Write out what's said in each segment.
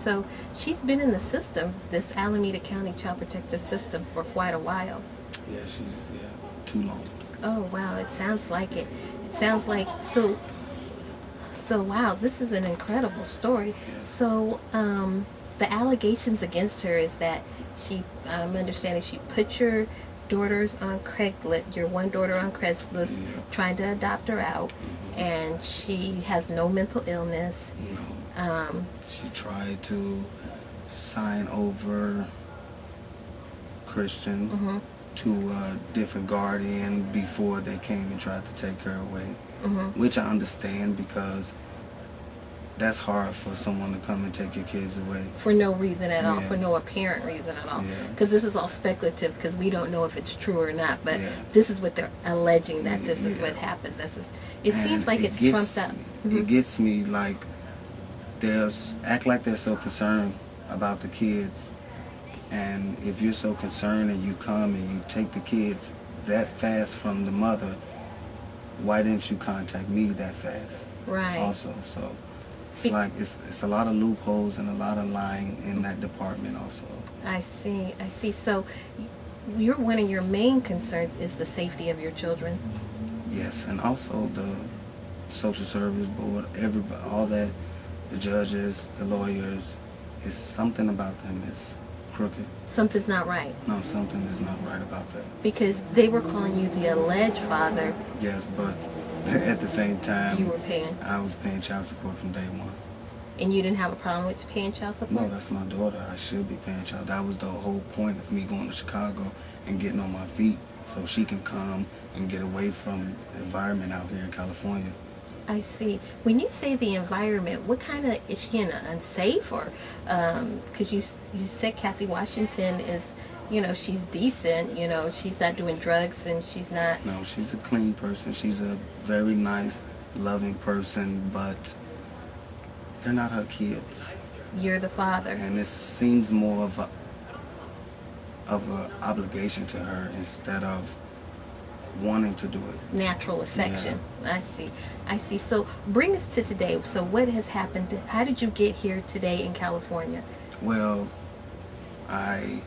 So she's been in the system, this Alameda County Child Protective System, for quite a while. Yeah, it's too long. Oh wow, it sounds like it. It sounds like so. So wow, this is an incredible story. Yeah. So the allegations against her is that she, I'm understanding, she put your daughters on Craigslist, your one daughter on Craigslist, Yeah. trying to adopt her out, and she has no mental illness. No. She tried to sign over Christian to a different guardian before they came and tried to take her away, which I understand because that's hard for someone to come and take your kids away. For no reason at all, Yeah. for no apparent reason at all. Yeah. Because this is all speculative, because we don't know if it's true or not, but Yeah. this is what they're alleging, that this is Yeah. what happened. This is. It And seems like it it's gets, trumped up. It gets me like act like they're so concerned about the kids, and if you're so concerned and you come and you take the kids that fast from the mother, why didn't you contact me that fast? Right. Also, so it's like it's a lot of loopholes and a lot of lying in that department also. I see. I see. So, one of your main concerns is the safety of your children. Yes, and also the social service board, everybody, all that, the judges, the lawyers, is something about them is crooked. Something's not right. No, something is not right about that. Because they were calling you the alleged father. Yes, but at the same time, You were paying. I was paying child support from day one. And you didn't have a problem with paying child support? No, that's my daughter. I should be paying child. That was the whole point of me going to Chicago and getting on my feet so she can come and get away from the environment out here in California. I see. When you say the environment, what kind of, is she in an unsafe, or, because you said Kathy Washington is, she's decent, she's not doing drugs and she's not. No, she's a clean person. She's a very nice, loving person, but they're not her kids. You're the father. And it seems more of a obligation to her instead of wanting to do it. Natural affection. Yeah. I see. So bring us to today. So what has happened? How did you get here today in California? Well, I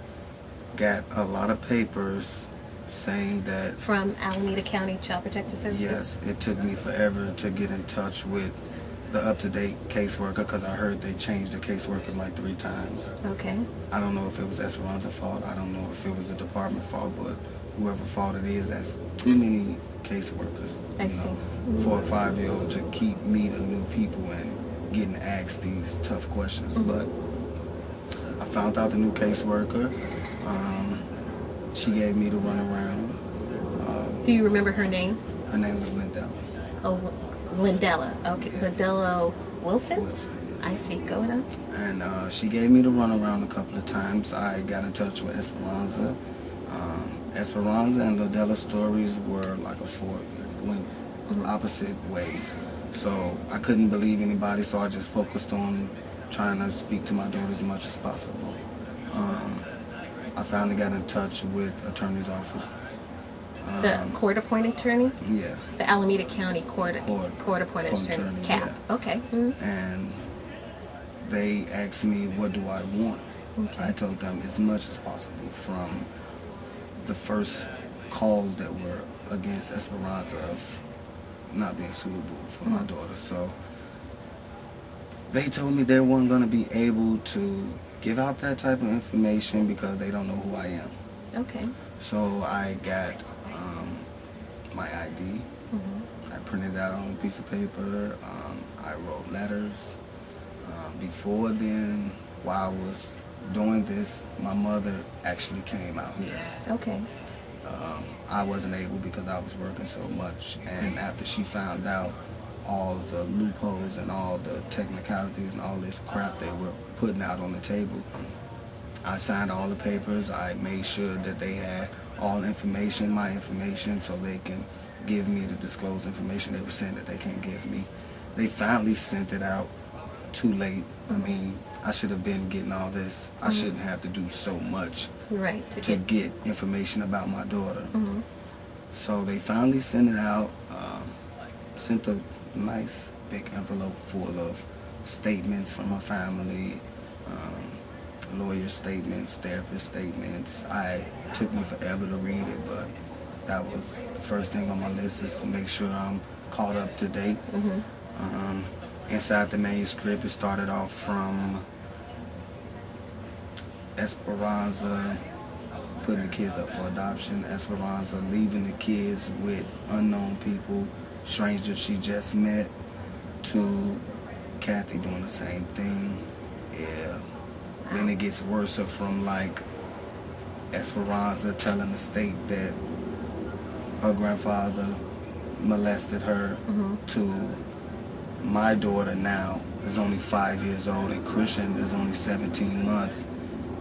got a lot of papers saying that... From Alameda County Child Protective Services? Yes. It took me forever to get in touch with the up-to-date caseworker because I heard they changed the caseworkers like 3 times. Okay. I don't know if it was Esperanza's fault. I don't know if it was the department fault, but whoever fault it is, that's too many caseworkers. I see. For a 5-year-old to keep meeting new people and getting asked these tough questions. But I found out the new caseworker. She gave me the runaround. Do you remember her name? Her name was Lindella. Oh, Lindella. Okay. Yeah. Lindella Wilson? Wilson, yes. I see. Go on. And she gave me the runaround a couple of times. I got in touch with Esperanza. Esperanza and Lindella's stories were like a fork, went opposite ways. So I couldn't believe anybody, so I just focused on trying to speak to my daughter as much as possible. I finally got in touch with attorney's office. The court-appointed attorney? Yeah. The Alameda County court-appointed attorney. CAP. Yeah. Okay. And they asked me, what do I want? Okay. I told them as much as possible from the first calls that were against Esperanza of not being suitable for my daughter. So they told me they weren't going to be able to give out that type of information because they don't know who I am. Okay. So I got my ID. I printed it out on a piece of paper. I wrote letters. Before then, while I was doing this, my mother actually came out here. Okay. I wasn't able because I was working so much, and after she found out all the loopholes and all the technicalities and all this crap they were putting out on the table, I signed all the papers. I made sure that they had all information, my information, so they can give me the disclosed information they were saying that they can't give me. They finally sent it out too late. I mean, I should have been getting all this. I shouldn't have to do so much to get information about my daughter. So they finally sent it out, sent a nice big envelope full of statements from her family, lawyer statements, therapist statements. It took me forever to read it, but that was the first thing on my list, is to make sure I'm caught up to date. Inside the manuscript, it started off from Esperanza putting the kids up for adoption, Esperanza leaving the kids with unknown people, strangers she just met, to Kathy doing the same thing. Yeah. Then it gets worse from like Esperanza telling the state that her grandfather molested her, to my daughter now is only 5 years old and Christian is only 17 months,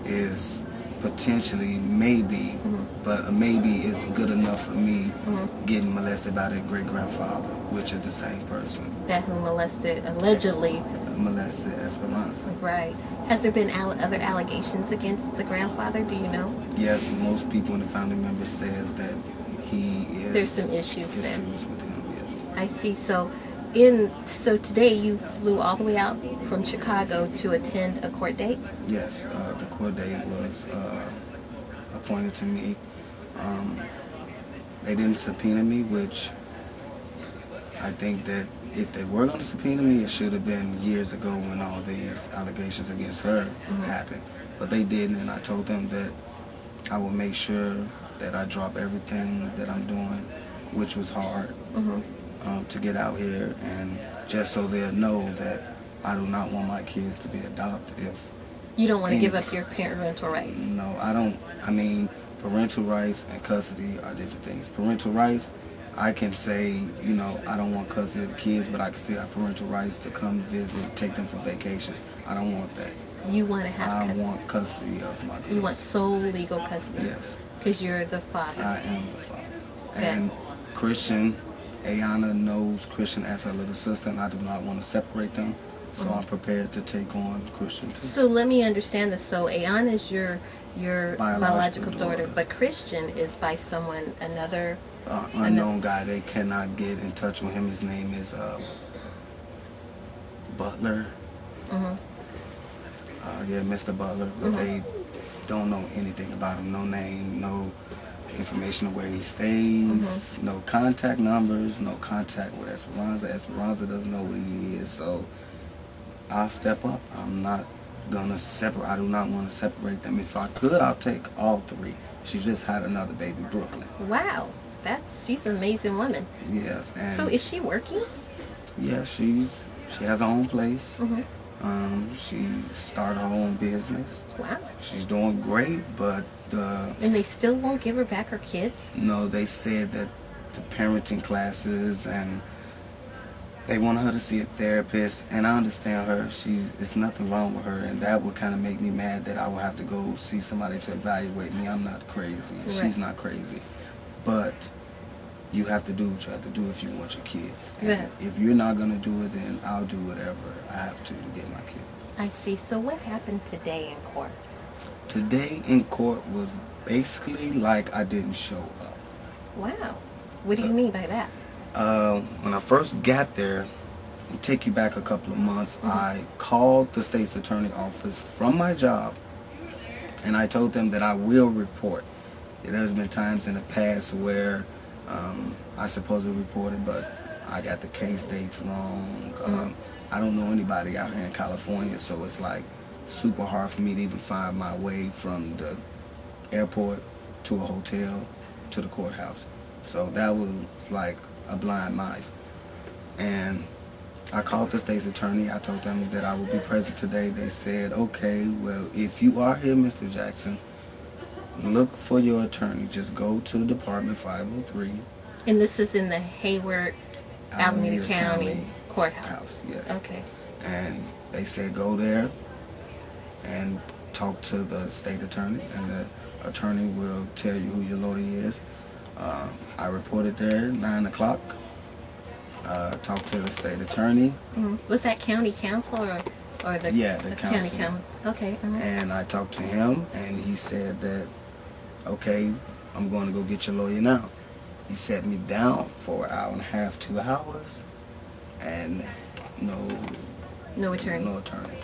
is potentially maybe, but a maybe is good enough for me, getting molested by their great-grandfather, which is the same person. That who allegedly molested Esperanza. Right. Has there been other allegations against the grandfather? Do you know? Yes, most people in the family members says that he is. There's some issues there. Issues with him, yes. I see. So today you flew all the way out from Chicago to attend a court date? Yes, the court date was appointed to me. They didn't subpoena me, which I think that if they were going to subpoena me, it should have been years ago when all these allegations against her happened. But they didn't, and I told them that I will make sure that I drop everything that I'm doing, which was hard, to get out here, and just so they'll know that I do not want my kids to be adopted. If you don't want to give up your parental rights? No, I don't. I mean, parental rights and custody are different things. Parental rights, I can say, you know, I don't want custody of the kids, but I can still have parental rights to come visit, take them for vacations. I don't want that. You want to have custody? I want custody of my kids. You want sole legal custody? Yes. Because you're the father. I am the father. Okay. And Christian, Ayana knows Christian as her little sister, and I do not want to separate them. So I'm prepared to take on Christian too. So let me understand this. So Ayana is your biological daughter, but Christian is by someone, another unknown guy. They cannot get in touch with him. His name is Butler. Yeah, Mr. Butler. But they don't know anything about him. No name, no information of where he stays, no contact numbers, no contact with Esperanza. Esperanza doesn't know what he is. So I'll step up. I'm not gonna separate. I do not want to separate them. If I could, I'll take all three. She just had another baby, Brooklyn. Wow, she's an amazing woman. Yes. And so is she working? Yes, she has her own place. She started her own business. Wow. She's doing great, but and they still won't give her back her kids? No, they said that the parenting classes, and they want her to see a therapist, and I understand her. It's nothing wrong with her, and that would kind of make me mad that I would have to go see somebody to evaluate me. I'm not crazy. Right. She's not crazy. But you have to do what you have to do if you want your kids. And if you're not going to do it, then I'll do whatever I have to get my kids. I see. So what happened today in court? Today in court was basically like I didn't show up. Wow. What do you mean by that? When I first got there, I'll take you back a couple of months, I called the state's attorney office from my job, and I told them that I will report. There's been times in the past where I supposedly reported, but I got the case dates wrong. I don't know anybody out here in California, so it's like super hard for me to even find my way from the airport to a hotel to the courthouse. So that was like a blind mice. And I called the state's attorney. I told them that I would be present today. They said, okay, well, if you are here, Mr. Jackson, look for your attorney. Just go to Department 503. And this is in the Hayward, Alameda County Courthouse? Yes. Okay. And they said go there and talk to the state attorney, and the attorney will tell you who your lawyer is. I reported there at 9 o'clock. Talked to the state attorney. Was that county counsel or the, the county counsel? counsel? Okay. And I talked to him, and he said that, okay, I'm going to go get your lawyer now. He sat me down for an hour and a half, 2 hours, and no No attorney. No attorney.